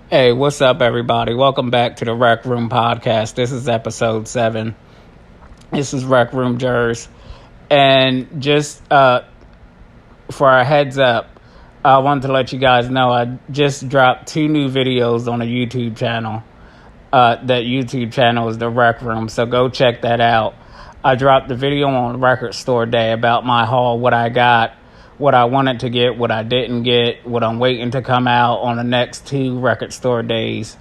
Hey, what's up, everybody? Welcome back to the RecRoom podcast. This is episode 7. This is RecRoom Jers. And just for a heads up, I wanted to let you guys know I just dropped 2 new videos on a YouTube channel. That YouTube channel is the RecRoom, so go check that out. I dropped the video on Record Store Day about my haul, what I got, what I wanted to get, what I didn't get, what I'm waiting to come out on the next 2 record store days.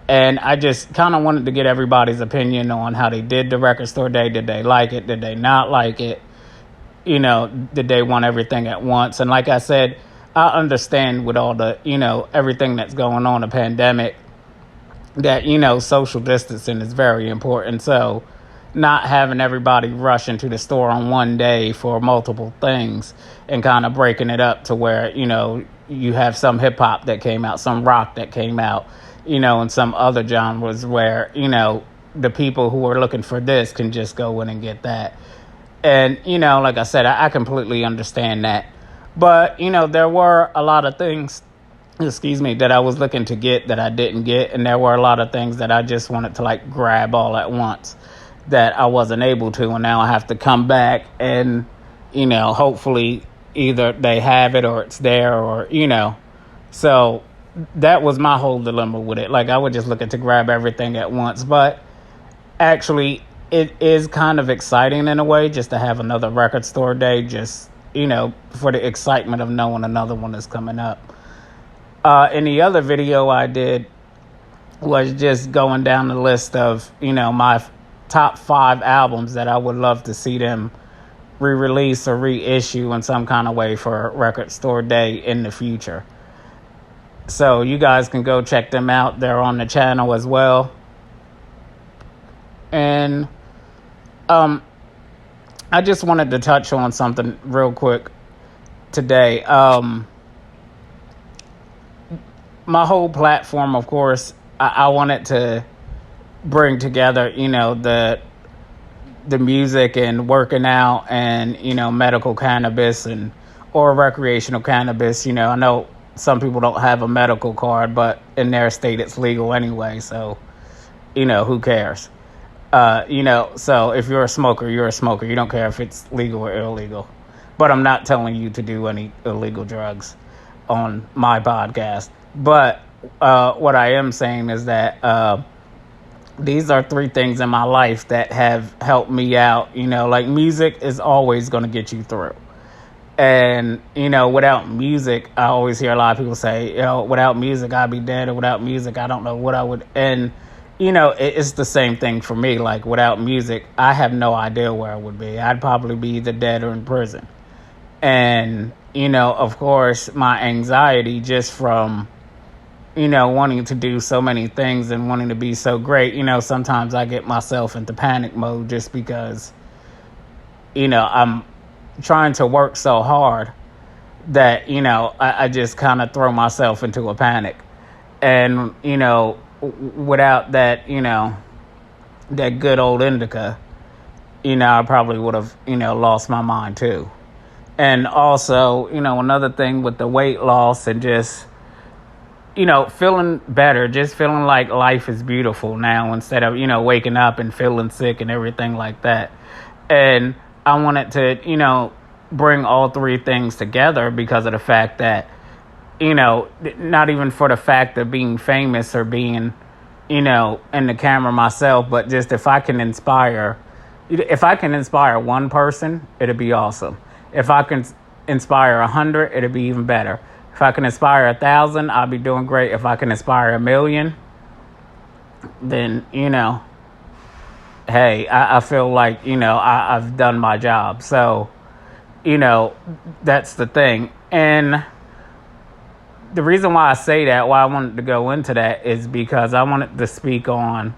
And I just kind of wanted to get everybody's opinion on how they did the record store day. Did they like it? Did they not like it? Did they want everything at once? And like I said, I understand with all the, everything that's going on, the pandemic, that, social distancing is very important. So not having everybody rush into the store on one day for multiple things and kind of breaking it up to where, you have some hip hop that came out, some rock that came out, and some other genres where, the people who are looking for this can just go in and get that. And, like I said, I completely understand that. But, there were a lot of things, that I was looking to get that I didn't get. And there were a lot of things that I just wanted to grab all at once that I wasn't able to. And now I have to come back and, hopefully either they have it or it's there or, So that was my whole dilemma with it. I was just looking to grab everything at once. But actually, it is kind of exciting in a way just to have another record store day, just, for the excitement of knowing another one is coming up. And the other video I did was just going down the list of, my top 5 albums that I would love to see them re-release or reissue in some kind of way for Record Store Day in the future. So you guys can go check them out. They're on the channel as well. And I just wanted to touch on something real quick today. My whole platform, of course, I wanted to bring together, the music and working out and, medical cannabis or recreational cannabis. I know some people don't have a medical card, but in their state it's legal anyway. So, who cares? So if you're a smoker, you're a smoker. You don't care if it's legal or illegal. But I'm not telling you to do any illegal drugs on my podcast. But what I am saying is that these are 3 things in my life that have helped me out. Music is always going to get you through. And, without music, I always hear a lot of people say, without music, I'd be dead. Or without music, I don't know what I would. And, it's the same thing for me. Without music, I have no idea where I would be. I'd probably be either dead or in prison. And, of course, my anxiety just from, wanting to do so many things and wanting to be so great, sometimes I get myself into panic mode just because, I'm trying to work so hard that, I just kind of throw myself into a panic. And, without that, that good old indica, I probably would have, lost my mind too. And also, another thing with the weight loss and just, feeling better, just feeling like life is beautiful now instead of, waking up and feeling sick and everything like that. And I wanted to, bring all 3 things together because of the fact that, not even for the fact of being famous or being, in the camera myself, but just if I can inspire one person, it'd be awesome. If I can inspire 100, it'd be even better. If I can inspire 1,000, I'll be doing great. If I can inspire 1,000,000, then, hey, I feel like, I've done my job. So, that's the thing. And the reason why I say that, why I wanted to go into that, is because I wanted to speak on,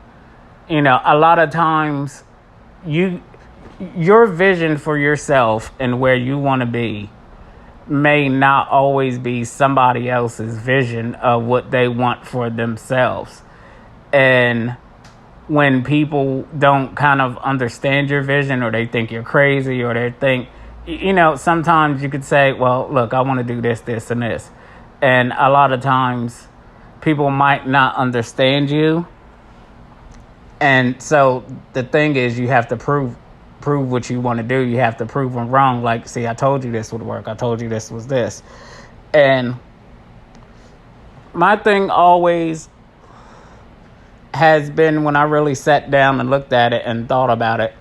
a lot of times your vision for yourself and where you want to be may not always be somebody else's vision of what they want for themselves. And when people don't kind of understand your vision, or they think you're crazy, or they think, sometimes you could say, well, look, I want to do this, this, and this. And a lot of times, people might not understand you. And so the thing is, you have to prove what you want to do. You have to prove them wrong. Like, see, I told you this would work. I told you this was this. And my thing always has been, when I really sat down and looked at it and thought about it,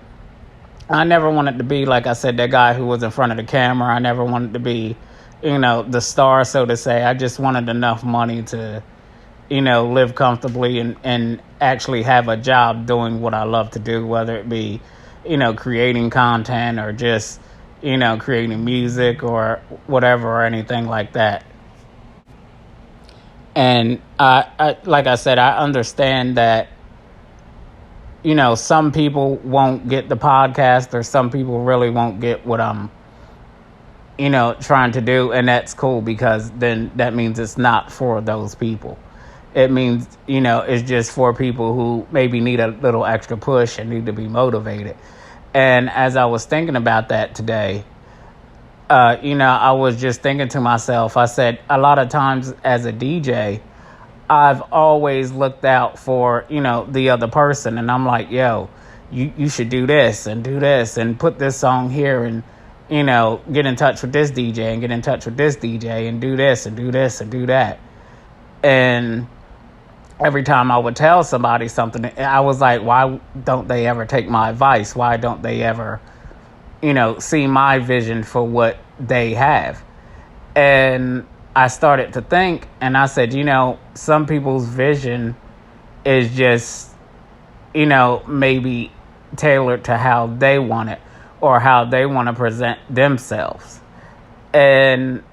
I never wanted to be, like I said, that guy who was in front of the camera. I never wanted to be, the star, so to say. I just wanted enough money to, live comfortably and actually have a job doing what I love to do, whether it be, creating content or just, creating music or whatever or anything like that. And I like I said, I understand that, some people won't get the podcast, or some people really won't get what I'm, trying to do. And that's cool, because then that means it's not for those people. It means, it's just for people who maybe need a little extra push and need to be motivated. And as I was thinking about that today, I was just thinking to myself, I said, a lot of times as a DJ, I've always looked out for, the other person. And I'm like, yo, you should do this and put this song here and, get in touch with this DJ and get in touch with this DJ and do this and do this and do that. And every time I would tell somebody something, I was like, why don't they ever take my advice? Why don't they ever, see my vision for what they have? And I started to think, and I said, some people's vision is just, maybe tailored to how they want it or how they want to present themselves. And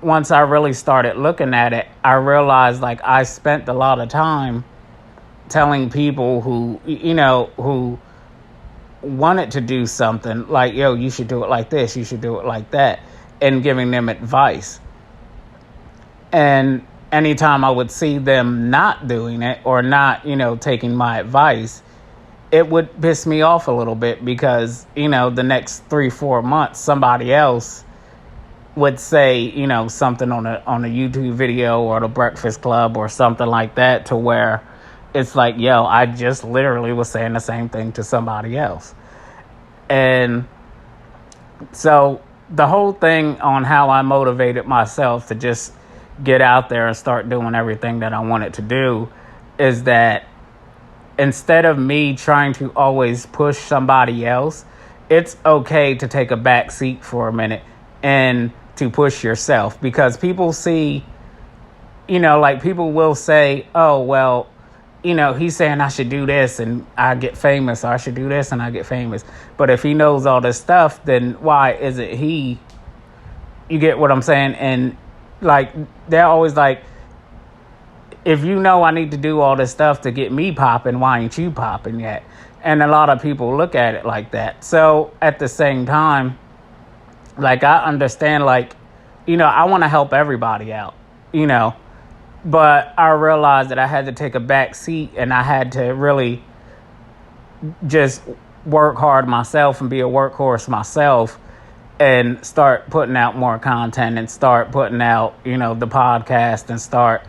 once I really started looking at it, I realized, like, I spent a lot of time telling people who, who wanted to do something, like, yo, you should do it like this, you should do it like that, and giving them advice. And anytime I would see them not doing it or not, taking my advice, it would piss me off a little bit, because, the next 3-4 months, somebody else would say, something on a YouTube video or the Breakfast Club or something like that, to where it's like, yo, I just literally was saying the same thing to somebody else. And so the whole thing on how I motivated myself to just get out there and start doing everything that I wanted to do is that instead of me trying to always push somebody else, it's okay to take a back seat for a minute and to push yourself. Because people see, like, people will say, oh, well, he's saying I should do this and I get famous, or I should do this and I get famous. But if he knows all this stuff, then why isn't he? You get what I'm saying? And like, they're always like, if you know I need to do all this stuff to get me popping, why ain't you popping yet? And a lot of people look at it like that. So at the same time, like, I understand, like, I want to help everybody out, but I realized that I had to take a back seat, and I had to really just work hard myself and be a workhorse myself, and start putting out more content and start putting out, the podcast, and start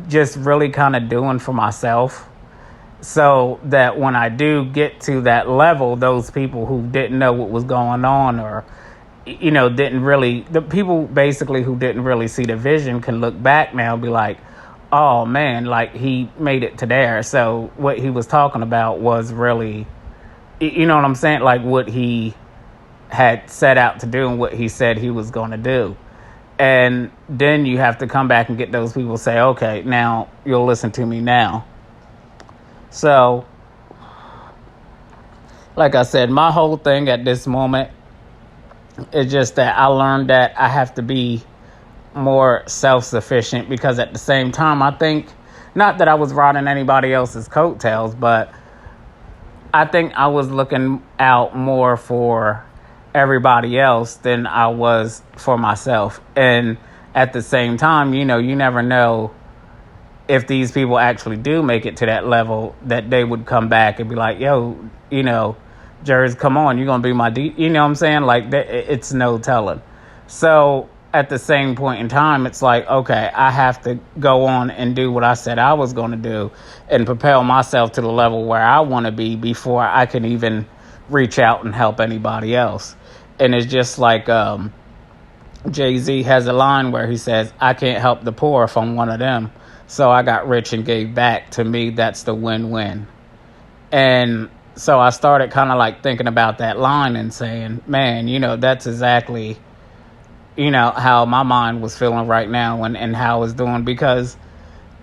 just really kind of doing for myself, so that when I do get to that level, those people who didn't know what was going on, or, the people basically who didn't really see the vision, can look back now and be like, oh man, like, he made it to there. So what he was talking about was really, you know what I'm saying? Like, what he had set out to do and what he said he was going to do. And then you have to come back and get those people say, okay, now you'll listen to me now. So, like I said, my whole thing at this moment is just that I learned that I have to be more self-sufficient, because at the same time, I think, not that I was riding anybody else's coattails, but I think I was looking out more for everybody else than I was for myself. And at the same time, you never know if these people actually do make it to that level, that they would come back and be like, yo, Jers, come on, you're going to be my you know what I'm saying? Like, it's no telling. So at the same point in time, it's like, okay, I have to go on and do what I said I was going to do and propel myself to the level where I want to be before I can even reach out and help anybody else. And it's just like Jay-Z has a line where he says, I can't help the poor if I'm one of them. So I got rich and gave back. To me, that's the win-win. And so I started kind of like thinking about that line and saying, man, that's exactly, how my mind was feeling right now and how it's doing. Because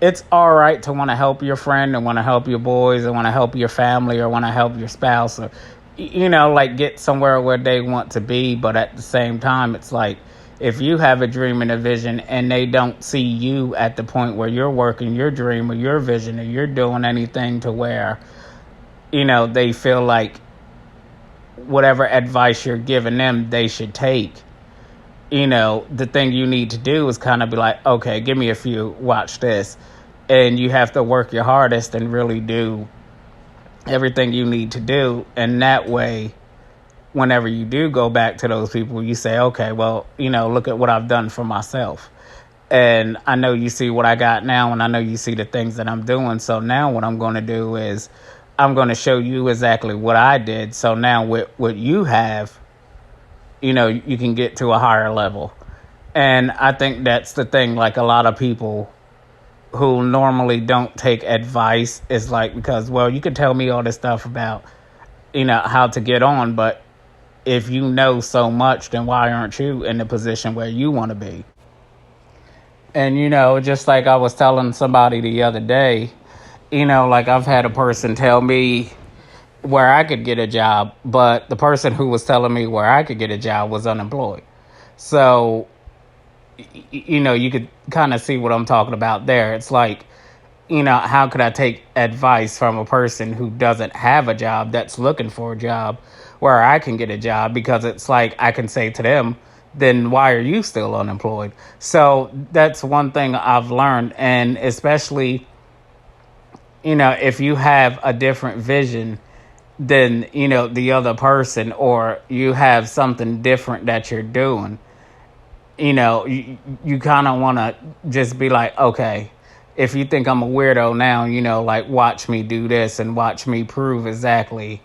it's all right to want to help your friend and want to help your boys and want to help your family or want to help your spouse or, like get somewhere where they want to be. But at the same time, it's like, if you have a dream and a vision and they don't see you at the point where you're working your dream or your vision or you're doing anything to where, they feel like whatever advice you're giving them, they should take, the thing you need to do is kind of be like, okay, give me a few, watch this. And you have to work your hardest and really do everything you need to do. And that way, whenever you do go back to those people, you say, okay, well, look at what I've done for myself. And I know you see what I got now, and I know you see the things that I'm doing. So now what I'm going to do is I'm going to show you exactly what I did. So now with what you have, you can get to a higher level. And I think that's the thing. Like a lot of people who normally don't take advice is like, because, well, you could tell me all this stuff about, how to get on, but if you know so much, then why aren't you in the position where you want to be? And, just like I was telling somebody the other day, like I've had a person tell me where I could get a job, but the person who was telling me where I could get a job was unemployed. So, you could kind of see what I'm talking about there. It's like, how could I take advice from a person who doesn't have a job that's looking for a job where I can get a job? Because it's like I can say to them, then why are you still unemployed? So that's one thing I've learned. And especially, if you have a different vision than, the other person, or you have something different that you're doing, you kind of want to just be like, okay, if you think I'm a weirdo now, like watch me do this and watch me prove exactly,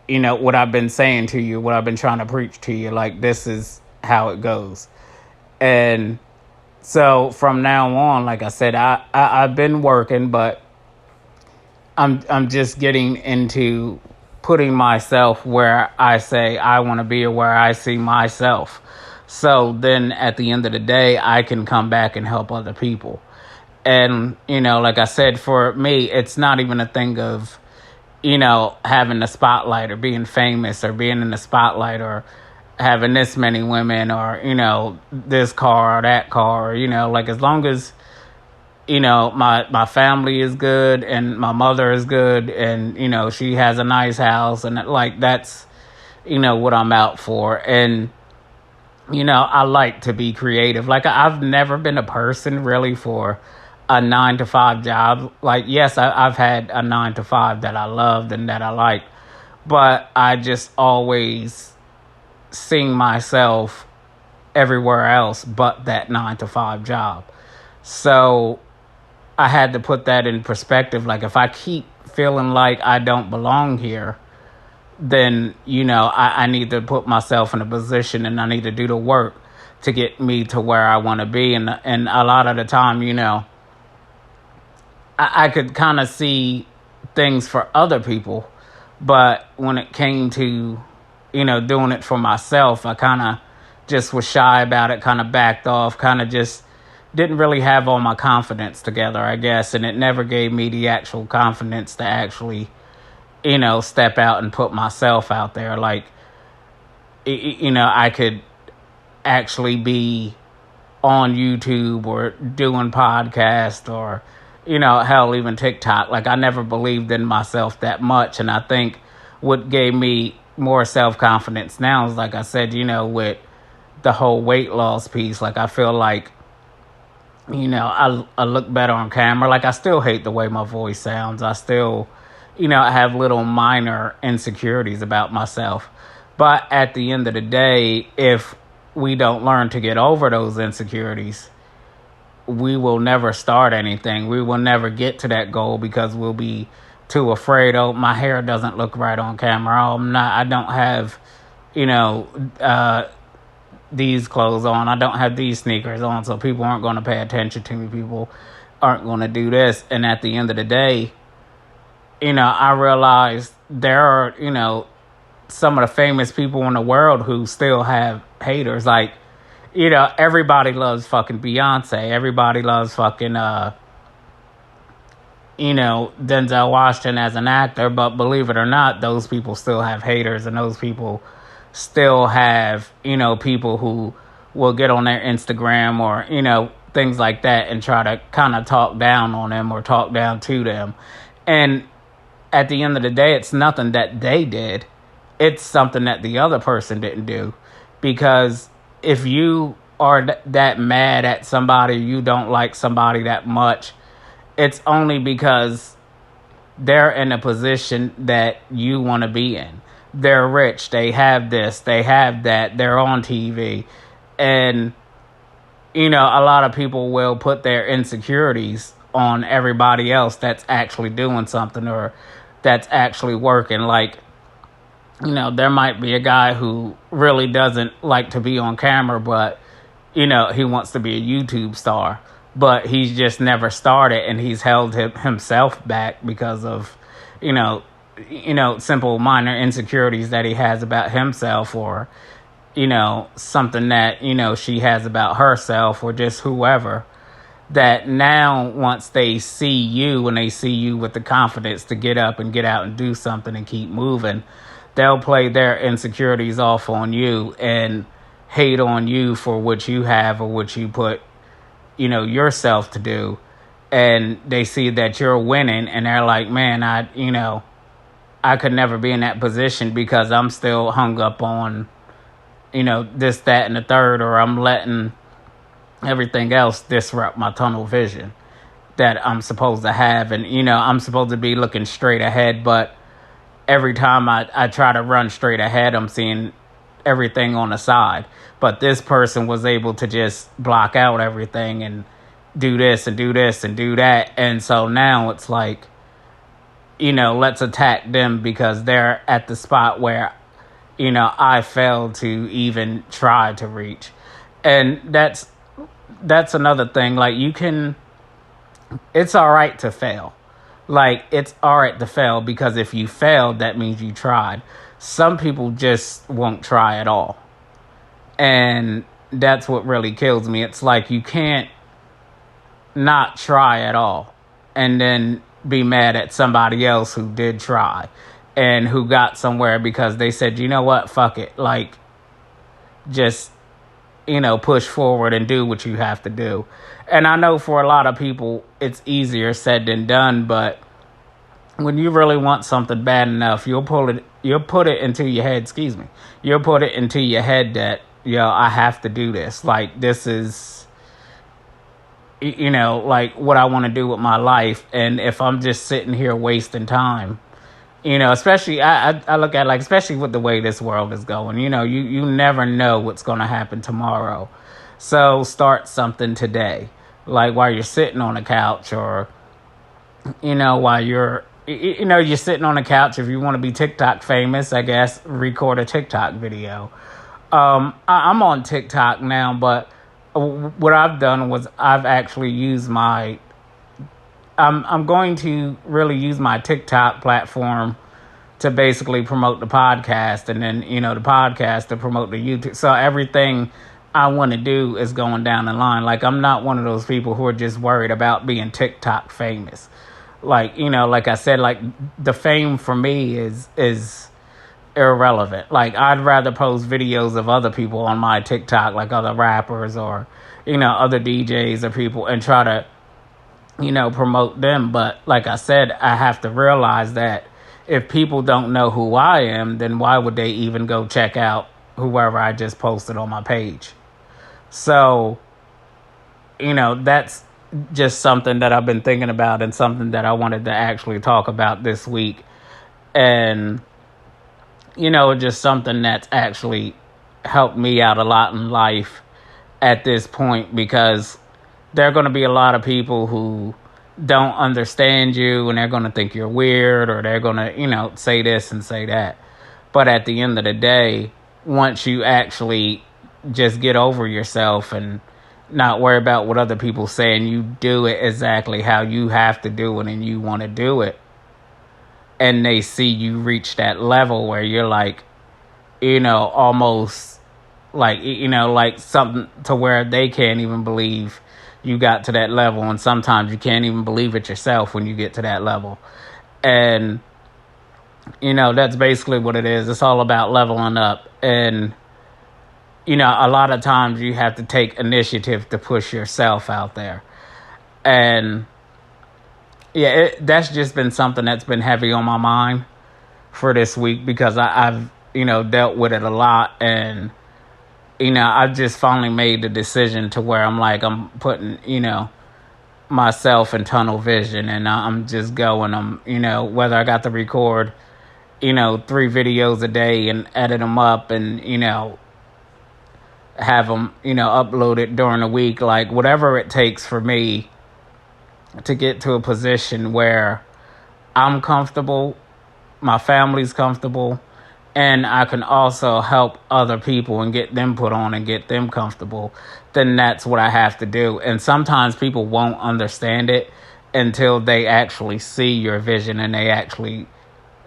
what I've been saying to you, what I've been trying to preach to you, like this is how it goes. And so from now on, like I said, I've been working, but I'm just getting into putting myself where I say I want to be or where I see myself. So then at the end of the day, I can come back and help other people. And, like I said, for me, it's not even a thing of, having the spotlight or being famous or being in the spotlight or having this many women or, this car or that car, like as long as, my family is good and my mother is good and, she has a nice house and like that's, what I'm out for. And, I like to be creative. Like I've never been a person really for a 9-to-5 job. Like, yes, I've had a 9-to-5 that I loved and that I liked, but I just always seen myself everywhere else but that 9-to-5 job. So I had to put that in perspective. Like if I keep feeling like I don't belong here, then, I need to put myself in a position and I need to do the work to get me to where I want to be. And a lot of the time, I could kind of see things for other people, but when it came to, doing it for myself, I kind of just was shy about it, kind of backed off, kind of just didn't really have all my confidence together, I guess. And it never gave me the actual confidence to actually, step out and put myself out there. Like, I could actually be on YouTube or doing podcasts or, hell, even TikTok. Like I never believed in myself that much. And I think what gave me more self-confidence now is, like I said, with the whole weight loss piece, like I feel like, I look better on camera. Like I still hate the way my voice sounds. I still, I have little minor insecurities about myself. But at the end of the day, if we don't learn to get over those insecurities, we will never start anything. We will never get to that goal because we'll be too afraid. Oh, my hair doesn't look right on camera. Oh, I don't have, these clothes on. I don't have these sneakers on, so people aren't going to pay attention to me. People aren't going to do this. And at the end of the day, I realized there are, some of the famous people in the world who still have haters. Like, everybody loves fucking Beyonce. Everybody loves fucking, Denzel Washington as an actor. But believe it or not, those people still have haters, and those people still have, people who will get on their Instagram or, things like that and try to kind of talk down on them or talk down to them. And at the end of the day, it's nothing that they did. It's something that the other person didn't do. Because if you are that mad at somebody, you don't like somebody that much, it's only because they're in a position that you want to be in. They're rich, they have this, they have that, they're on TV. And, a lot of people will put their insecurities on everybody else that's actually doing something or that's actually working. Like, there might be a guy who really doesn't like to be on camera, but, he wants to be a YouTube star. But he's just never started, and he's held himself back because of, simple minor insecurities that he has about himself, or, something that, she has about herself, or just whoever, that now once they see you and they see you with the confidence to get up and get out and do something and keep moving, they'll play their insecurities off on you and hate on you for what you have or what you put, yourself to do. And they see that you're winning, and they're like, man, I could never be in that position because I'm still hung up on, this, that, and the third, or I'm letting everything else disrupt my tunnel vision that I'm supposed to have. And, I'm supposed to be looking straight ahead, but every time I try to run straight ahead, I'm seeing everything on the side. But this person was able to just block out everything and do this and do this and do that. And so now it's like, let's attack them because they're at the spot where, I failed to even try to reach. And that's another thing. Like, it's all right to fail. Like, it's all right to fail, because if you failed, that means you tried. Some people just won't try at all. And that's what really kills me. It's like, you can't not try at all and then be mad at somebody else who did try and who got somewhere because they said, you know what, fuck it. Like, just, push forward and do what you have to do. And I know for a lot of people, it's easier said than done, but when you really want something bad enough, you'll put it into your head, you'll put it into your head that, I have to do this. Like, this is, like what I want to do with my life. And if I'm just sitting here wasting time, especially, I look at, like, especially with the way this world is going, you never know what's going to happen tomorrow. So start something today. Like, while you're sitting on the couch, or, while you're sitting on the couch. If you want to be TikTok famous, I guess, record a TikTok video. I'm on TikTok now, but what I've done was I've actually used I'm going to really use my TikTok platform to basically promote the podcast, and then, the podcast to promote the YouTube. So everything I want to do is going down the line. Like, I'm not one of those people who are just worried about being TikTok famous. Like, like I said, like, the fame for me is irrelevant. Like, I'd rather post videos of other people on my TikTok, like other rappers or, other DJs or people, and try to, promote them. But like I said, I have to realize that if people don't know who I am, then why would they even go check out whoever I just posted on my page? So, that's just something that I've been thinking about, and something that I wanted to actually talk about this week. And, just something that's actually helped me out a lot in life at this point, because there are going to be a lot of people who don't understand you, and they're going to think you're weird, or they're going to, say this and say that. But at the end of the day, once you actually just get over yourself and not worry about what other people say, and you do it exactly how you have to do it and you want to do it, and they see you reach that level where you're like, almost like, like something to where they can't even believe you got to that level. And sometimes you can't even believe it yourself when you get to that level. And, that's basically what it is. It's all about leveling up. And, a lot of times you have to take initiative to push yourself out there. And, yeah, that's just been something that's been heavy on my mind for this week, because I've, dealt with it a lot. And, I've just finally made the decision to where I'm putting, myself in tunnel vision, and I'm just going, whether I got to record, 3 videos a day and edit them up and, have them, uploaded during the week, like whatever it takes for me to get to a position where I'm comfortable, my family's comfortable, and I can also help other people and get them put on and get them comfortable, then that's what I have to do. And sometimes people won't understand it until they actually see your vision and they actually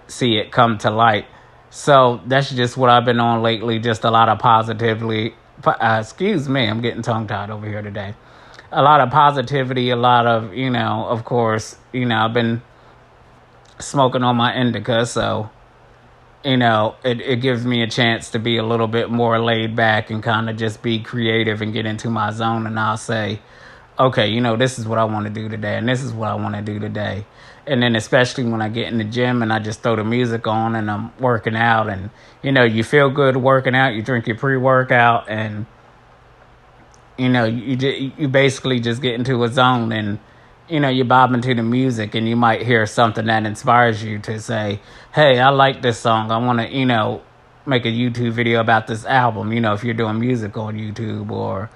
see it come to light. So that's just what I've been on lately, just a lot of positively. Excuse me, I'm getting tongue-tied over here today. A lot of positivity, a lot of, of course, I've been smoking on my indica, so it gives me a chance to be a little bit more laid back and kind of just be creative and get into my zone. And I'll say, okay, this is what I want to do today, and this is what I want to do today. And then especially when I get in the gym and I just throw the music on and I'm working out, and, you feel good working out, you drink your pre-workout, and, you basically just get into a zone, and, you bob into the music, and you might hear something that inspires you to say, hey, I like this song. I want to, make a YouTube video about this album, if you're doing music on YouTube, or,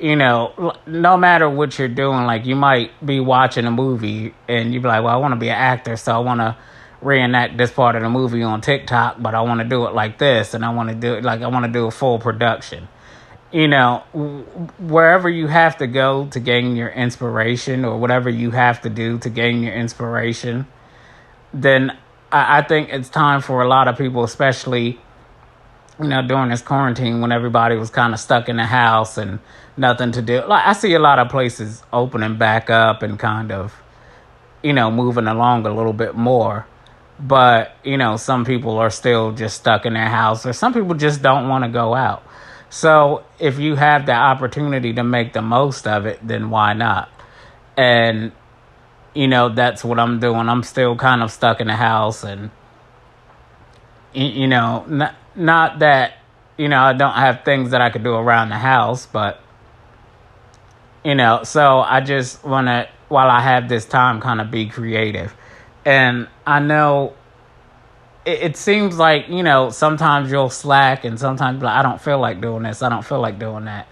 no matter what you're doing, like you might be watching a movie and you'd be like, well, I want to be an actor, so I want to reenact this part of the movie on TikTok, but I want to do it like this, and I want to do it like I want to do a full production. Wherever you have to go to gain your inspiration, or whatever you have to do to gain your inspiration, then I think it's time for a lot of people, especially, during this quarantine when everybody was kind of stuck in the house and nothing to do. Like, I see a lot of places opening back up and kind of, moving along a little bit more. But, some people are still just stuck in their house, or some people just don't want to go out. So if you have the opportunity to make the most of it, then why not? And, that's what I'm doing. I'm still kind of stuck in the house, and, not that, I don't have things that I could do around the house, but, so I just want to, while I have this time, kind of be creative. And I know it seems like, sometimes you'll slack, and sometimes I don't feel like doing this, I don't feel like doing that.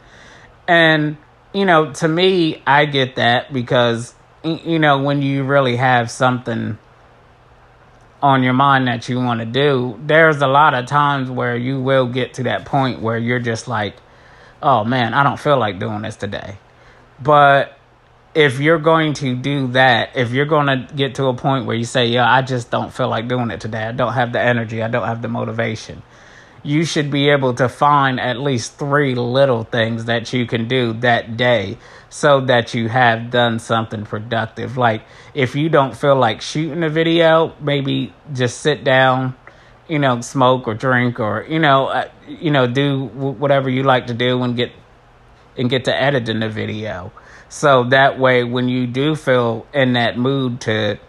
And, to me, I get that, because, when you really have something on your mind that you want to do, there's a lot of times where you will get to that point where you're just like, oh man, I don't feel like doing this today. But if you're going to do that, if you're going to get to a point where you say, yeah, I just don't feel like doing it today, I don't have the energy, I don't have the motivation, you should be able to find at least 3 little things that you can do that day so that you have done something productive. Like, if you don't feel like shooting a video, maybe just sit down, smoke or drink, or, do whatever you like to do and get to editing the video. So that way, when you do feel in that mood to,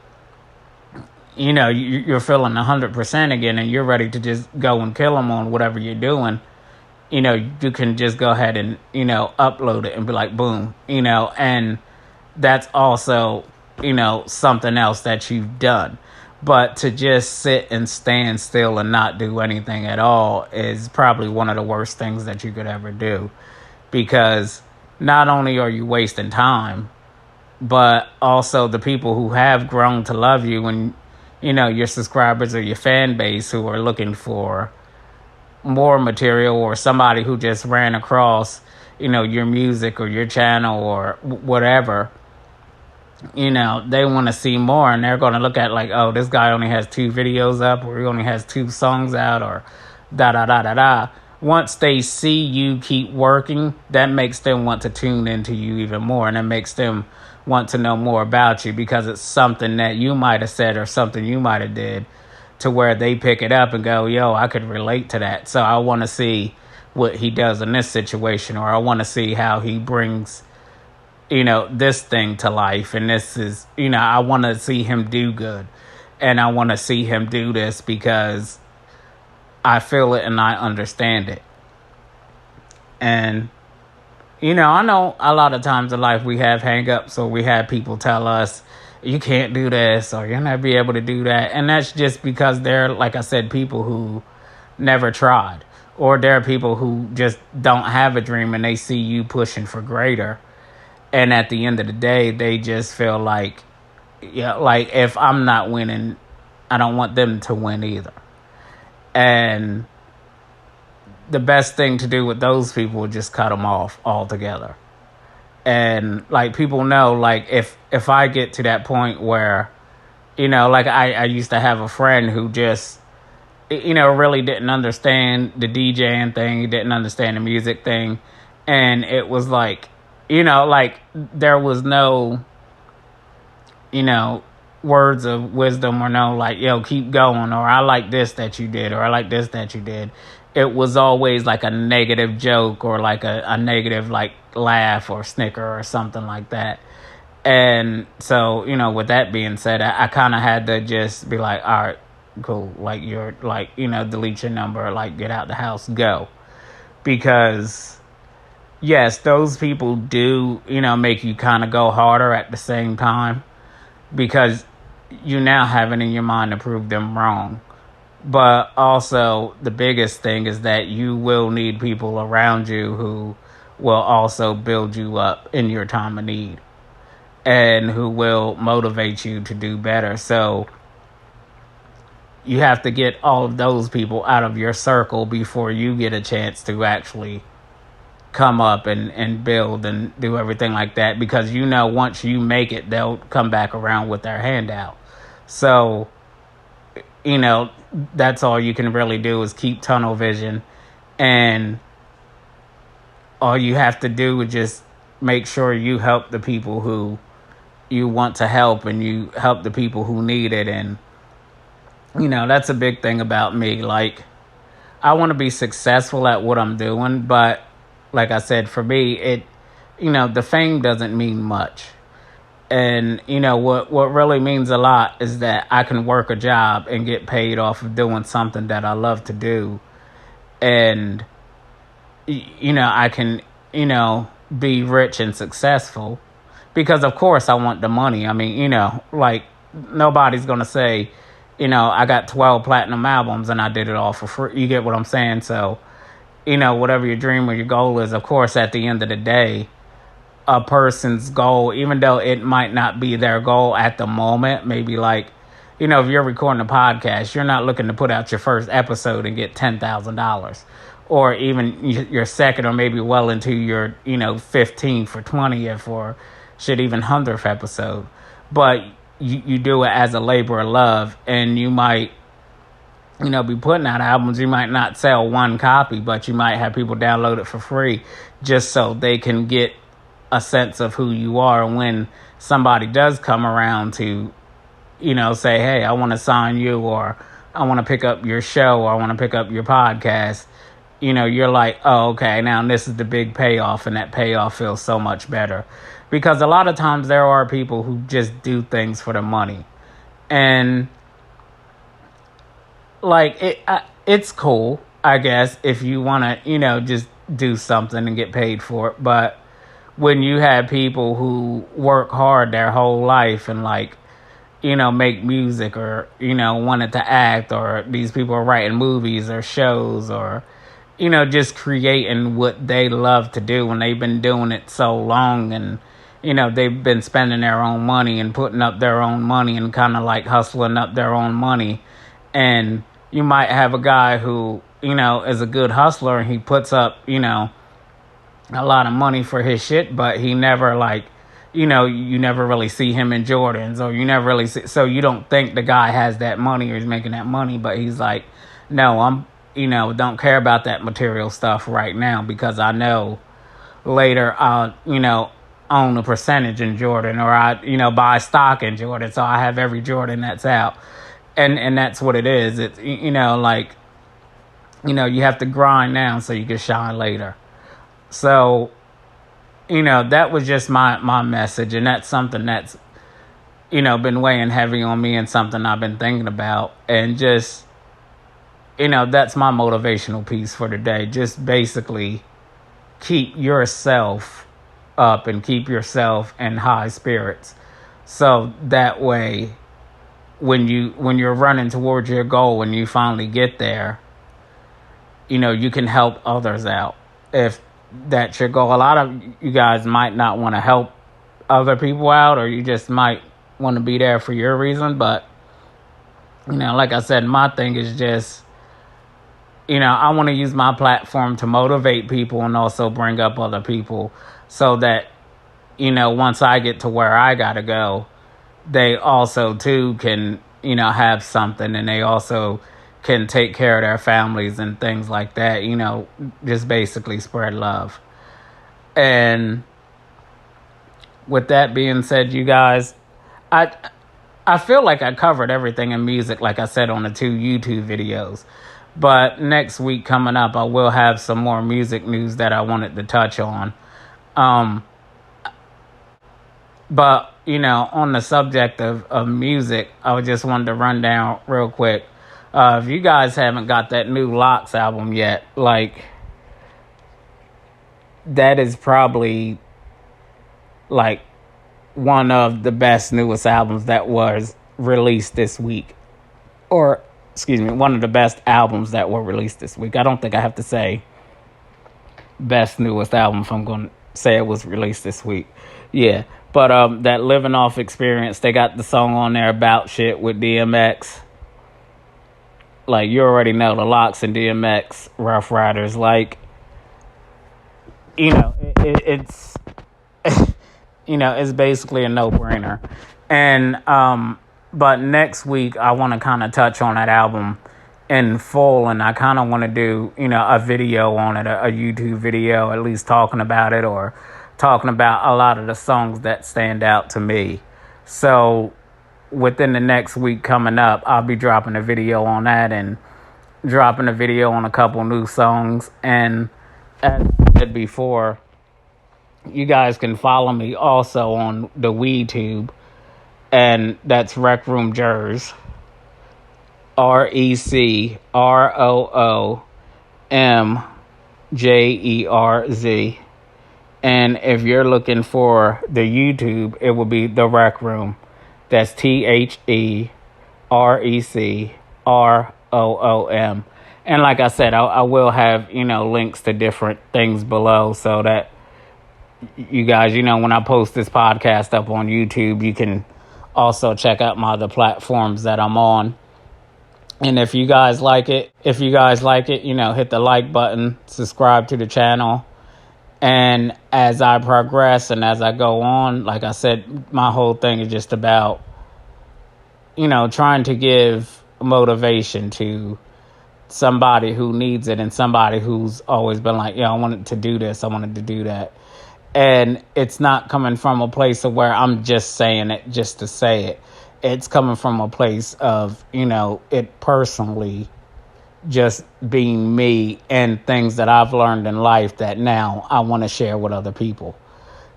you're feeling 100% again, and you're ready to just go and kill them on whatever you're doing, you can just go ahead and, upload it and be like, boom, and that's also, something else that you've done. But to just sit and stand still and not do anything at all is probably one of the worst things that you could ever do. Because not only are you wasting time, but also the people who have grown to love you and, your subscribers or your fan base who are looking for more material, or somebody who just ran across, your music or your channel or whatever, they want to see more, and they're going to look at like, oh, this guy only has 2 videos up, or he only has 2 songs out, or da da da da da. Once they see you keep working, that makes them want to tune into you even more, and it makes them want to know more about you, because it's something that you might have said or something you might have did to where they pick it up and go, yo, I could relate to that. So I want to see what he does in this situation, or I want to see how he brings, this thing to life. And this is, I want to see him do good. And I want to see him do this because I feel it and I understand it. And, I know a lot of times in life we have hang-ups, or we have people tell us, you can't do this, or you'll never be able to do that. And that's just because they're, like I said, people who never tried. Or there are people who just don't have a dream and they see you pushing for greater. And at the end of the day, they just feel like, like if I'm not winning, I don't want them to win either. And the best thing to do with those people is just cut them off altogether. And like people know, like if I get to that point where, like I used to have a friend who just, really didn't understand the DJing thing. He didn't understand the music thing. And it was like, like there was no, words of wisdom, or no, like, yo, keep going, or I like this that you did, or I like this that you did. It was always like a negative joke, or like a negative, like, laugh or snicker or something like that. And so, with that being said, I kind of had to just be like, all right, cool. Like, you're like, delete your number, like, get out the house, go. Because yes, those people do, make you kind of go harder at the same time, because you now have it in your mind to prove them wrong. But also, the biggest thing is that you will need people around you who will also build you up in your time of need, and who will motivate you to do better. So you have to get all of those people out of your circle before you get a chance to actually come up and build and do everything like that. Because once you make it, they'll come back around with their hand out. So, that's all you can really do is keep tunnel vision. And all you have to do is just make sure you help the people who you want to help, and you help the people who need it. And, that's a big thing about me. Like, I want to be successful at what I'm doing, but like I said, for me, the fame doesn't mean much. And, what really means a lot is that I can work a job and get paid off of doing something that I love to do. And, I can, be rich and successful, because of course I want the money. I mean, like nobody's going to say, I got 12 platinum albums and I did it all for free. You get what I'm saying? So, whatever your dream or your goal is, of course, at the end of the day, a person's goal, even though it might not be their goal at the moment, maybe like, if you're recording a podcast, you're not looking to put out your first episode and get $10,000, or even your second, or maybe well into your, 15th or 20th or shit, even 100th episode. But you do it as a labor of love, and you might, be putting out albums. You might not sell one copy, but you might have people download it for free just so they can get a sense of who you are. When somebody does come around to, say, hey, I want to sign you, or I want to pick up your show, or I want to pick up your podcast, you're like, oh, okay, now this is the big payoff, and that payoff feels so much better. Because a lot of times there are people who just do things for the money. And like it's cool, I guess, if you want to, just do something and get paid for it. But when you have people who work hard their whole life and like, make music, or, wanted to act, or these people are writing movies or shows, or, just creating what they love to do when they've been doing it so long, and, they've been spending their own money and putting up their own money and kind of like hustling up their own money. And you might have a guy who, is a good hustler, and he puts up, a lot of money for his shit, but he never like, you never really see him in Jordans, or you never really see, so you don't think the guy has that money or he's making that money, but he's like, no, I'm, don't care about that material stuff right now, because I know later I'll, own a percentage in Jordan, or I, buy stock in Jordan, so I have every Jordan that's out. And that's what it is. It's, like, you have to grind now so you can shine later. So, that was just my message, and that's something that's, been weighing heavy on me, and something I've been thinking about, and just, that's my motivational piece for today. Just basically keep yourself up and keep yourself in high spirits, so that way when you're running towards your goal, when you finally get there, you can help others out. If that's your goal, a lot of you guys might not want to help other people out, or you just might want to be there for your reason, but like I said, my thing is just, I want to use my platform to motivate people, and also bring up other people, so that, once I get to where I gotta go, they also too can, have something, and they also can take care of their families and things like that, just basically spread love. And with that being said, you guys, I feel like I covered everything in music, like I said, on the 2 YouTube videos. But next week coming up, I will have some more music news that I wanted to touch on. But, on the subject of music, I just wanted to run down real quick. If you guys haven't got that new LOX album yet, like, that is probably, like, one of the best, newest albums that was released this week. Or, excuse me, one of the best albums that were released this week. I don't think I have to say best, newest album if I'm going to say it was released this week. Yeah. But that Living Off Experience, they got the song on there, About Shit, with DMX. Like, you already know the LOX and DMX, Rough Riders. Like, it's, it's basically a no-brainer. And, but next week, I want to kind of touch on that album in full, and I kind of want to do, a video on it, a YouTube video, at least talking about it, or talking about a lot of the songs that stand out to me. So within the next week coming up, I'll be dropping a video on that, and dropping a video on a couple new songs. And as I said before, you guys can follow me also on the WeTube, and that's RecRoom Jers, RecRoomJerz. And if you're looking for the YouTube, it will be the RecRoom. That's TheRecRoom. And like I said, I will have, links to different things below, so that you guys, when I post this podcast up on YouTube, you can also check out my other platforms that I'm on. And if you guys like it, hit the like button, subscribe to the channel. And as I progress and as I go on, like I said, my whole thing is just about, trying to give motivation to somebody who needs it, and somebody who's always been like, I wanted to do this, I wanted to do that. And it's not coming from a place of where I'm just saying it just to say it. It's coming from a place of, it personally just being me, and things that I've learned in life that now I want to share with other people.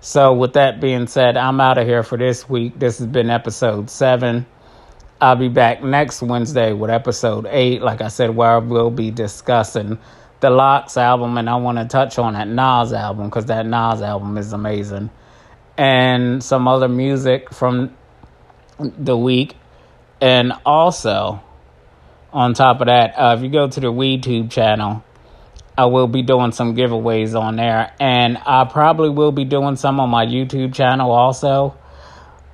So with that being said, I'm out of here for this week. This has been episode 7. I'll be back next Wednesday with episode 8, like I said, where I will be discussing the LOX album, and I want to touch on that Nas album, because that Nas album is amazing. And some other music from the week. And also, on top of that, if you go to the WeTube channel, I will be doing some giveaways on there. And I probably will be doing some on my YouTube channel also.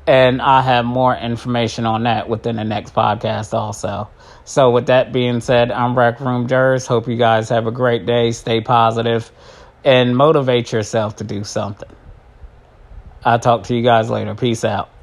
And I have more information on that within the next podcast also. So with that being said, I'm RecRoom Jers. Hope you guys have a great day. Stay positive and motivate yourself to do something. I'll talk to you guys later. Peace out.